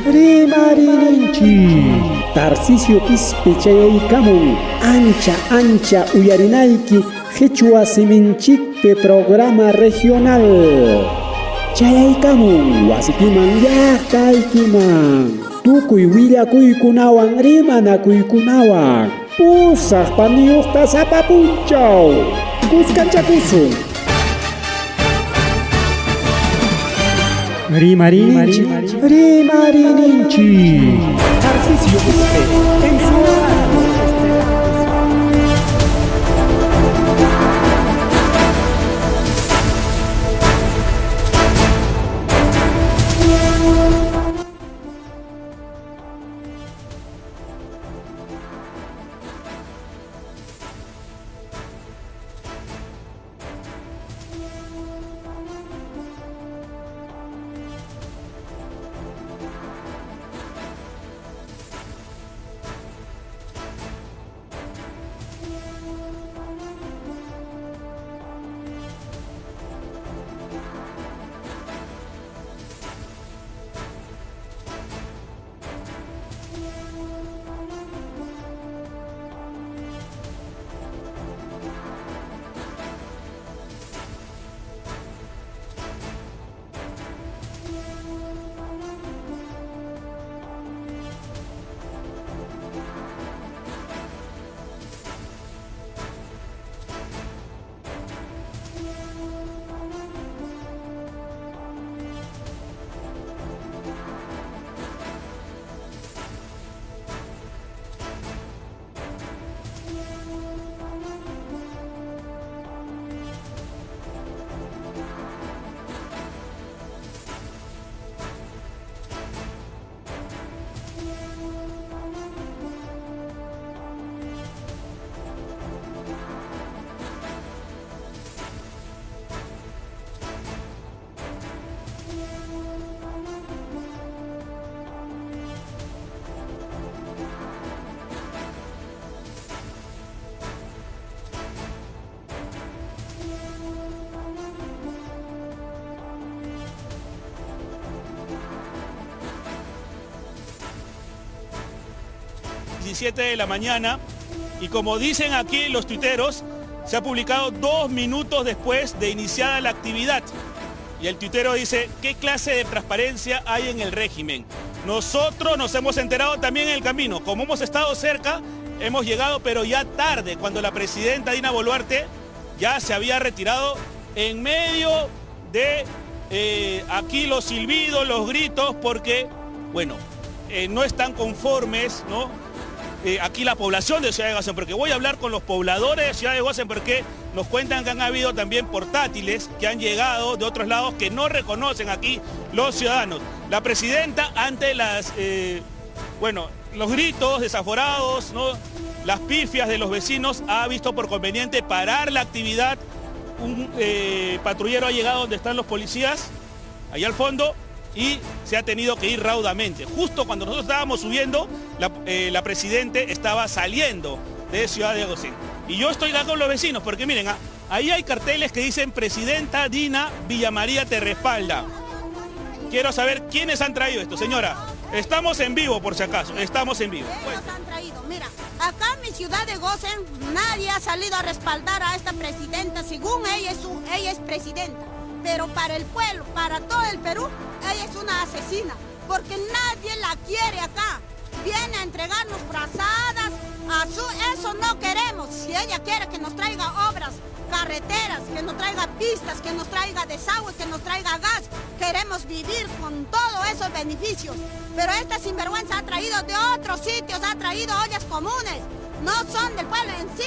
Rimarinchi Tarcisio Pispechayaykamun ancha uyarinayki Quechua Siminchikpe programa regional Chayaykamun wasikiman llaqtaykiman tukuy willakuykunawan rimanakuykunawan pusaq paniyuqta sapapunchaw kuskanchakusun Rimarinchi Tarcisio Pispe en su horario estelar. 17 de la mañana y como dicen aquí los tuiteros, se ha publicado 2 minutos después de iniciada la actividad. Y el tuitero dice, ¿qué clase de transparencia hay en el régimen? Nosotros nos hemos enterado también en el camino. Como hemos estado cerca, hemos llegado, pero ya tarde, cuando la presidenta Dina Boluarte ya se había retirado en medio de aquí los silbidos, los gritos, porque, bueno, no están conformes, ¿no? Aquí la población de Ciudad de Guasén, porque voy a hablar con los pobladores de Ciudad de Guasén, porque nos cuentan que han habido también portátiles que han llegado de otros lados que no reconocen aquí los ciudadanos. La presidenta, ante las, los gritos desaforados, ¿no?, las pifias de los vecinos, ha visto por conveniente parar la actividad. Un patrullero ha llegado donde están los policías, allá al fondo, y se ha tenido que ir raudamente. Justo cuando nosotros estábamos subiendo, la presidente estaba saliendo de Ciudad de Guasén. Y yo estoy acá con los vecinos, porque miren, ahí hay carteles que dicen Presidenta Dina Villamaría te respalda. Quiero saber quiénes han traído esto, señora. Estamos en vivo, por si acaso, estamos en vivo. Ellos han traído, mira, acá en mi Ciudad de Guasén nadie ha salido a respaldar a esta presidenta, según ella es presidenta. Pero para el pueblo, para todo el Perú, ella es una asesina, porque nadie la quiere acá. Viene a entregarnos frazadas, eso no queremos. Si ella quiere que nos traiga obras, carreteras, que nos traiga pistas, que nos traiga desagüe, que nos traiga gas, queremos vivir con todos esos beneficios. Pero esta sinvergüenza ha traído de otros sitios, ha traído ollas comunes, no son del pueblo en sí.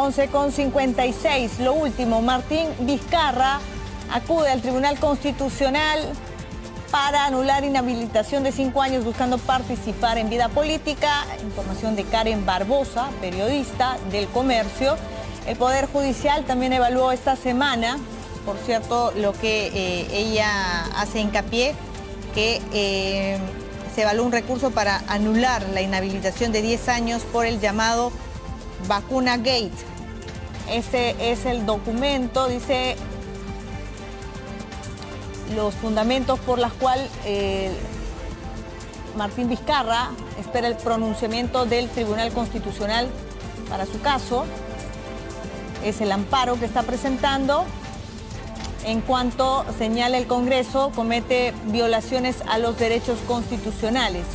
11:56. Lo último, Martín Vizcarra acude al Tribunal Constitucional para anular inhabilitación de 5 años buscando participar en vida política. Información de Karen Barbosa, periodista del Comercio. El Poder Judicial también evaluó esta semana, por cierto, lo que ella hace hincapié, que se evaluó un recurso para anular la inhabilitación de 10 años por el llamado Vacuna Gate. Este es el documento, dice los fundamentos por los cuales Martín Vizcarra espera el pronunciamiento del Tribunal Constitucional para su caso. Es el amparo que está presentando. En cuanto señala el Congreso, comete violaciones a los derechos constitucionales.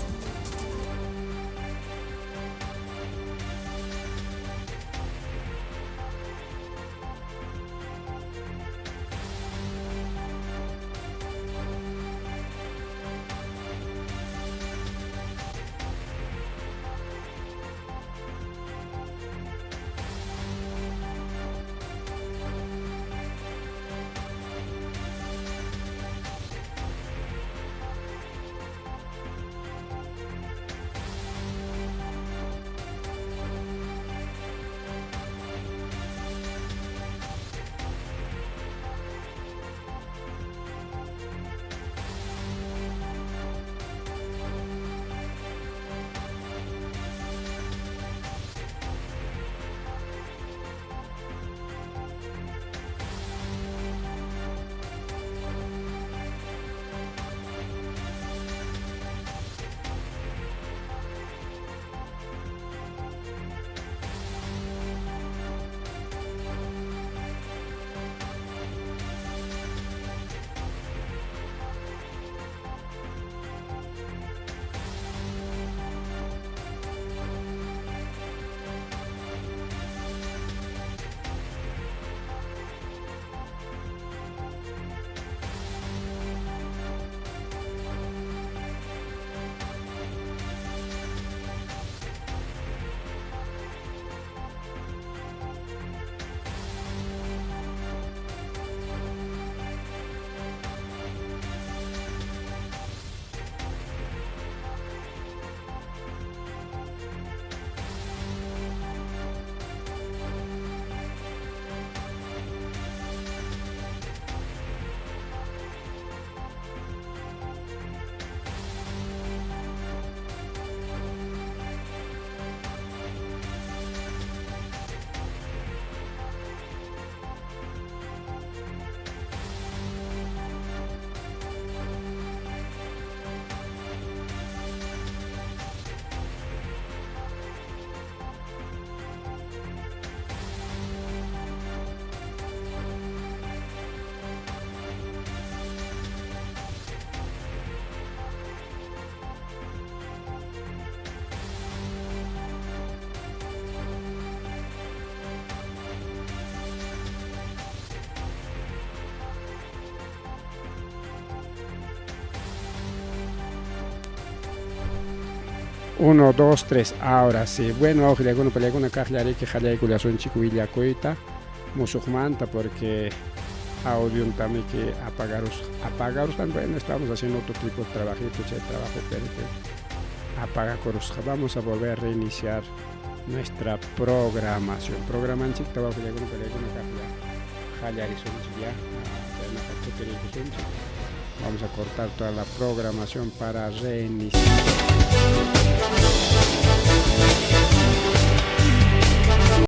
Uno, dos, tres, ahora sí. Bueno, ahora le hago pelea con una caja que jale con la son chico y la coita, manta porque audio también que apagaros, bueno, estamos haciendo otro tipo de trabajito, trabajo perfecto. Apaga coros, vamos a volver a reiniciar nuestra programación. Programan chico, trabajo le hago una pelea con una caja jale que son ya, vamos a cortar toda la programación para reiniciar.